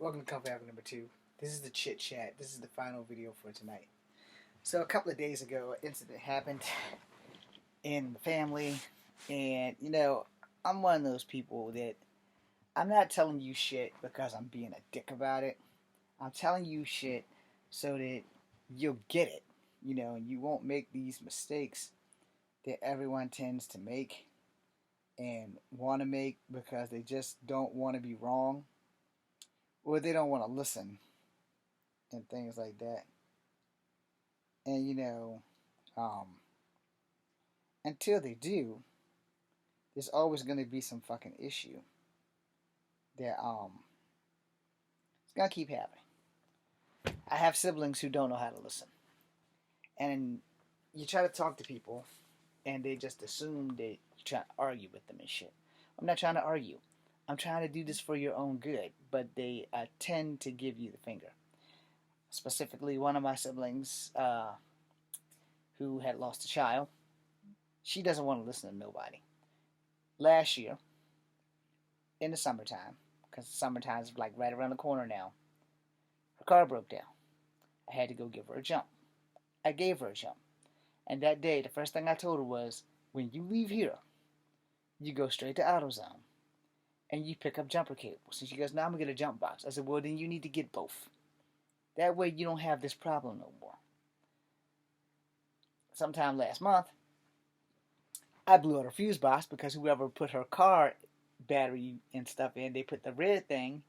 Welcome to Coffee Hour number 2. This is the Chit Chat. This is the final video for tonight. So a couple of days ago, an incident happened in the family, and I'm one of those people that I'm not telling you shit because I'm being a dick about it. I'm telling you shit so that you'll get it. You won't make these mistakes that everyone tends to make and want to make because they just don't want to be wrong or they don't want to listen and things like that. And um, until they do, there's always going to be some fucking issue that it's gonna keep happening. I have siblings who don't know how to listen, and you try to talk to people, and they just assume that you're trying to argue with them and shit. I'm not trying to argue. I'm trying to do this for your own good, but they tend to give you the finger. Specifically, one of my siblings who had lost a child, she doesn't want to listen to nobody. Last year, in the summertime, because the summertime is like right around the corner now, her car broke down. I had to go give her a jump. I gave her a jump. And that day, the first thing I told her was, when you leave here, you go straight to AutoZone and you pick up jumper cables. And she goes, no, I'm going to get a jump box. I said, well, then you need to get both. That way you don't have this problem no more. Sometime last month, I blew out her fuse box because whoever put her car battery and stuff in, they put the red thing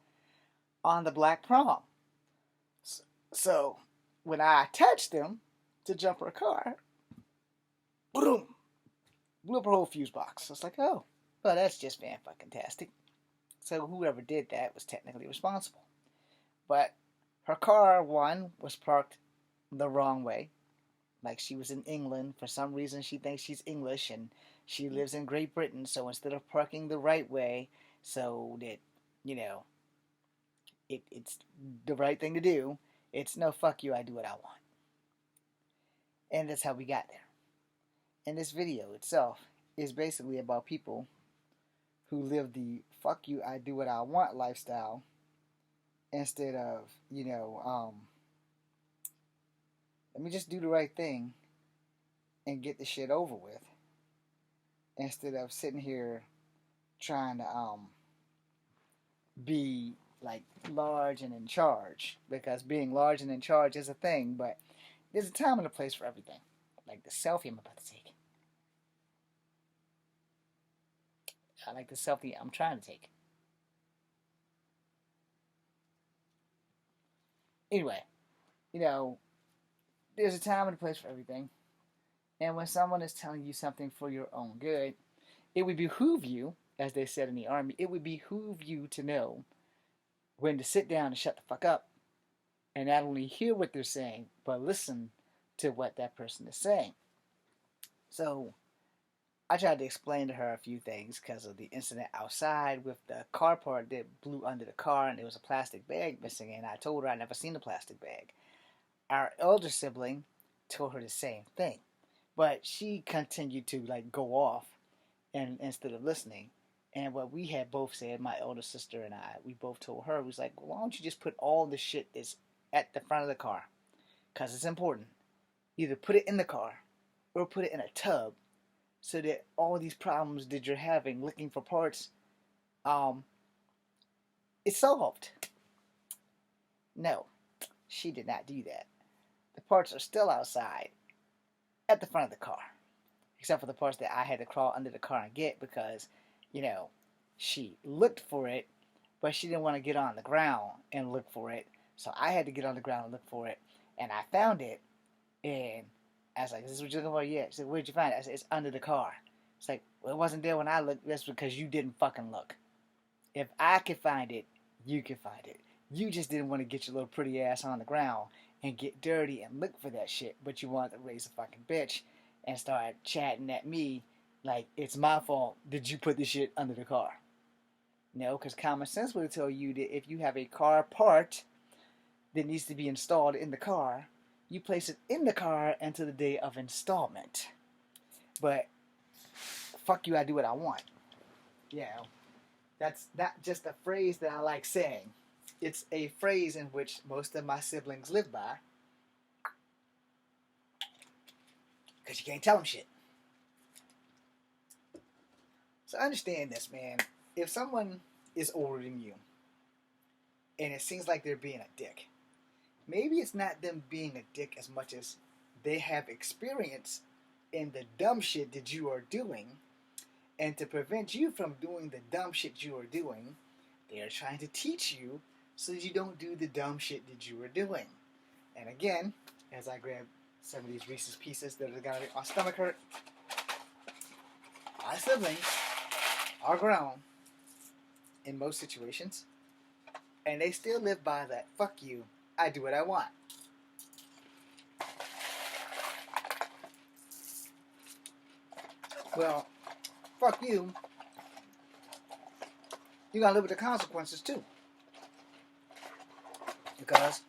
on the black prong. So when I attached them to jump her car, boom, blew up her whole fuse box. So it's like, oh, well, that's just fan-fucking-tastic. So whoever did that was technically responsible. But her car, one, was parked the wrong way. Like she was in England. For some reason, she thinks she's English, and she lives in Great Britain. So instead of parking the right way, so that, it's the right thing to do, it's no, fuck you, I do what I want. And that's how we got there. And this video itself is basically about people who live the fuck you, I do what I want lifestyle instead of, let me just do the right thing and get the shit over with instead of sitting here trying to be like large and in charge, because being large and in charge is a thing, but there's a time and a place for everything. Like the selfie I'm about to take. I like the selfie I'm trying to take. Anyway, there's a time and a place for everything. And when someone is telling you something for your own good, it would behoove you, as they said in the army, it would behoove you to know when to sit down and shut the fuck up and not only hear what they're saying, but listen to what that person is saying. So I tried to explain to her a few things because of the incident outside with the car part that blew under the car and there was a plastic bag missing, and I told her I'd never seen a plastic bag. Our elder sibling told her the same thing, but she continued to go off and instead of listening. And what we had both said, my older sister and I, we both told her, was like, well, why don't you just put all the shit that's at the front of the car? Because it's important. Either put it in the car or put it in a tub so that all these problems that you're having looking for parts, it's solved. No, she did not do that. The parts are still outside at the front of the car, except for the parts that I had to crawl under the car and get because, she looked for it, but she didn't want to get on the ground and look for it. So I had to get on the ground and look for it, and I found it, and I was like, "Is this what you're looking for?" Yeah. She said, "Where'd you find it?" I said, "It's under the car." It's like, well, it wasn't there when I looked. That's because you didn't fucking look. If I could find it, you could find it. You just didn't want to get your little pretty ass on the ground and get dirty and look for that shit, but you wanted to raise a fucking bitch and start chatting at me like it's my fault. Did you put the shit under the car? No, because common sense would tell you that if you have a car part that needs to be installed in the car, you place it in the car until the day of installment. But fuck you, I do what I want. That's not just a phrase that I like saying. It's a phrase in which most of my siblings live by. Because you can't tell them shit. So understand this, man. If someone is older than you, and it seems like they're being a dick, maybe it's not them being a dick as much as they have experience in the dumb shit that you are doing, and to prevent you from doing the dumb shit you are doing, they are trying to teach you so that you don't do the dumb shit that you are doing. And again, as I grab some of these Reese's Pieces that are gonna make my stomach hurt, my siblings are grown in most situations, and they still live by that, fuck you, I do what I want. Well, fuck you, you gotta live with the consequences too. Because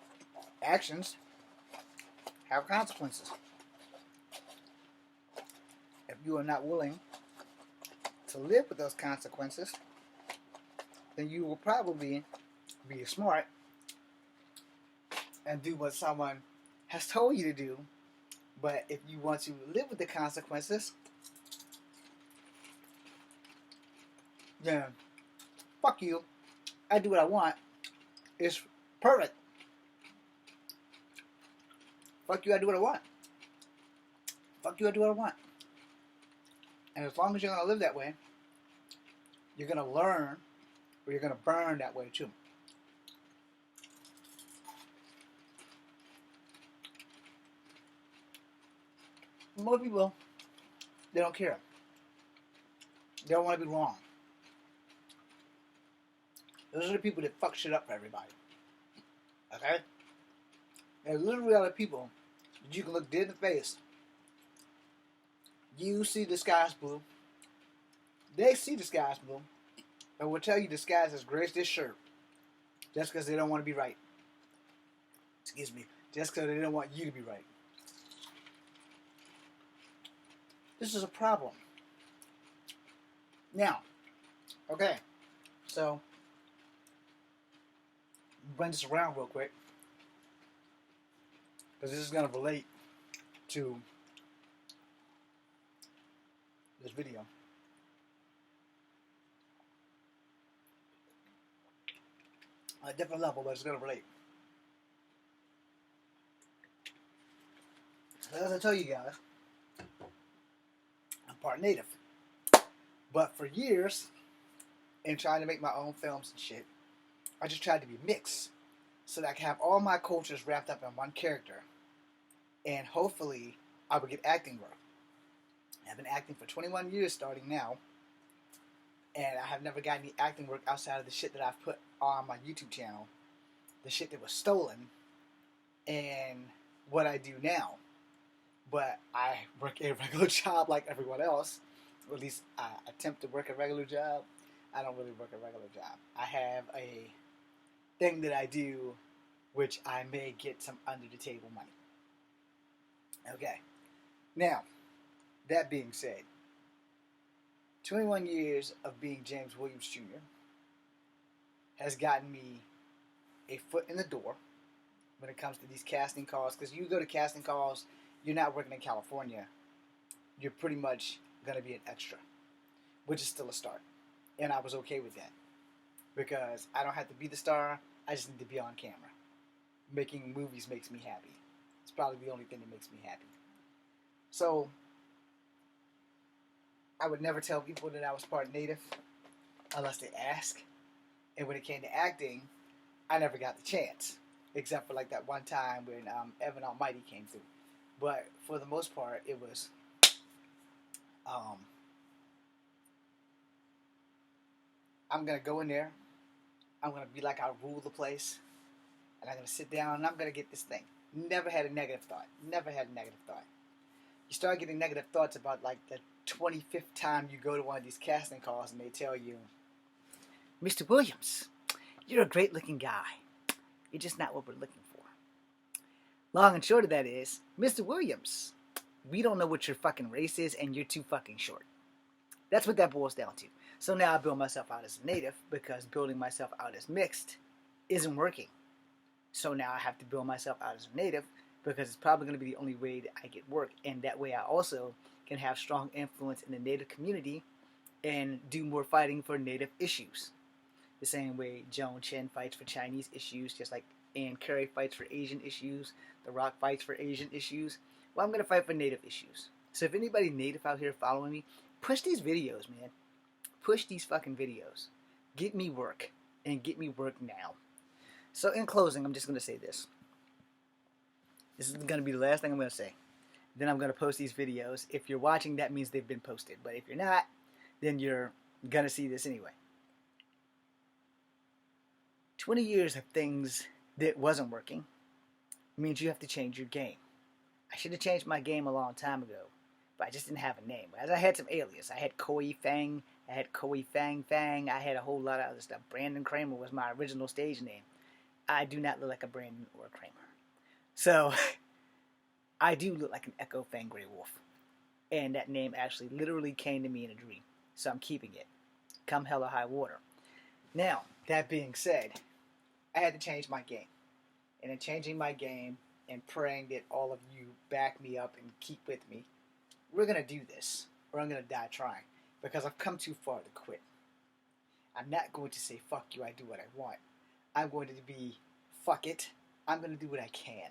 actions have consequences. If you are not willing to live with those consequences, then you will probably be smart and do what someone has told you to do. But if you want to live with the consequences, then fuck you, I do what I want. It's perfect. Fuck you, I do what I want. Fuck you, I do what I want. And as long as you're going to live that way, you're going to learn, or you're going to burn that way too. Most people, they don't care. They don't want to be wrong. Those are the people that fuck shit up for everybody. Okay? There's literally other people that you can look dead in the face. You see the sky's blue. They see the sky's blue. And will tell you the sky's as gray as this shirt. Just because they don't want to be right. Excuse me. Just because they don't want you to be right. This is a problem. Now, okay. So, bring this around real quick. Because this is going to relate to this video. On a different level, but it's going to relate. As I tell you guys, I'm part native. But for years, in trying to make my own films and shit, I just tried to be mixed. So that I can have all my cultures wrapped up in one character. And hopefully, I would get acting work. I've been acting for 21 years starting now. And I have never gotten any acting work outside of the shit that I've put on my YouTube channel. The shit that was stolen. And what I do now. But I work a regular job like everyone else. Or at least I attempt to work a regular job. I don't really work a regular job. I have a thing that I do which I may get some under the table money. Okay. Now, that being said, 21 years of being James Williams Jr. has gotten me a foot in the door when it comes to these casting calls. Because you go to casting calls, you're not working in California. You're pretty much going to be an extra, which is still a start. And I was okay with that. Because I don't have to be the star, I just need to be on camera. Making movies makes me happy. It's probably the only thing that makes me happy. So, I would never tell people that I was part native unless they ask. And when it came to acting, I never got the chance. Except for like that one time when Evan Almighty came through. But for the most part, it was I'm going to go in there. I'm going to be like I rule the place. And I'm going to sit down and I'm going to get this thing. Never had a negative thought. Never had a negative thought. You start getting negative thoughts about like the 25th time you go to one of these casting calls and they tell you, Mr. Williams, you're a great looking guy. You're just not what we're looking for. Long and short of that is, Mr. Williams, we don't know what your fucking race is and you're too fucking short. That's what that boils down to. So now I build myself out as a native because building myself out as mixed isn't working. So now I have to build myself out as a native because it's probably going to be the only way that I get work. And that way I also can have strong influence in the native community and do more fighting for native issues. The same way Joan Chen fights for Chinese issues, just like Ann Curry fights for Asian issues, The Rock fights for Asian issues. Well, I'm going to fight for native issues. So if anybody native out here following me, push these videos, man. Push these fucking videos. Get me work. And get me work now. So in closing, I'm just going to say this. This is going to be the last thing I'm going to say. Then I'm going to post these videos. If you're watching, that means they've been posted. But if you're not, then you're going to see this anyway. 20 years of things that wasn't working means you have to change your game. I should have changed my game a long time ago, but I just didn't have a name. As I had some alias. I had Koi Fang, I had Koi Fang Fang, I had a whole lot of other stuff. Brandon Kramer was my original stage name. I do not look like a Brandon or a Kramer. So, I do look like an Echo Fang Grey Wolf. And that name actually literally came to me in a dream. So I'm keeping it. Come hell or high water. Now, that being said, I had to change my game. And in changing my game and praying that all of you back me up and keep with me, we're going to do this. Or I'm going to die trying. Because I've come too far to quit. I'm not going to say, fuck you, I do what I want. I'm going to be, fuck it, I'm going to do what I can.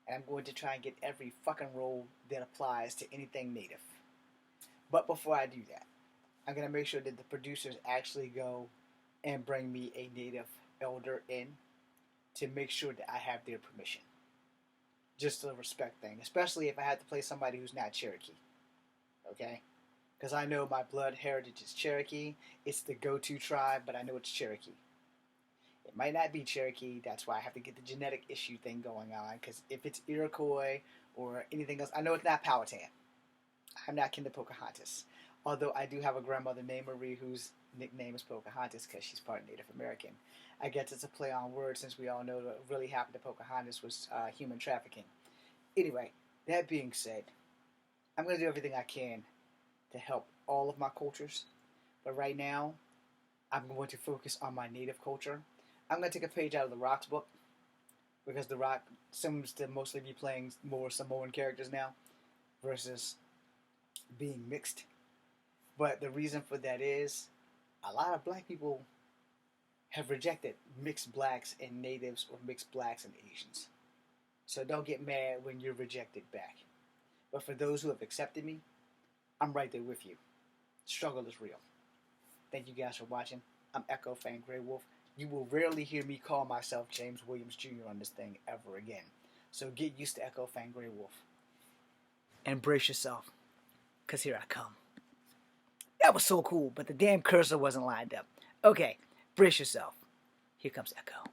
And I'm going to try and get every fucking role that applies to anything native. But before I do that, I'm going to make sure that the producers actually go and bring me a native elder in to make sure that I have their permission. Just a respect thing. Especially if I have to play somebody who's not Cherokee. Okay? Because I know my blood heritage is Cherokee. It's the go-to tribe, but I know it's Cherokee. It might not be Cherokee. That's why I have to get the genetic issue thing going on. Because if it's Iroquois or anything else, I know it's not Powhatan. I'm not kin to Pocahontas. Although I do have a grandmother named Marie whose nickname is Pocahontas because she's part Native American. I guess it's a play on words since we all know what really happened to Pocahontas was human trafficking. Anyway, that being said, I'm going to do everything I can to help all of my cultures. But right now, I'm going to focus on my native culture. I'm going to take a page out of The Rock's book because The Rock seems to mostly be playing more Samoan characters now versus being mixed. But the reason for that is a lot of black people have rejected mixed blacks and natives or mixed blacks and Asians. So don't get mad when you're rejected back. But for those who have accepted me, I'm right there with you. Struggle is real. Thank you guys for watching. I'm Echo Fang Grey Wolf. You will rarely hear me call myself James Williams Jr. on this thing ever again. So get used to Echo Fang Grey Wolf. And brace yourself, because here I come. That was so cool, but the damn cursor wasn't lined up. Okay, brace yourself. Here comes Echo.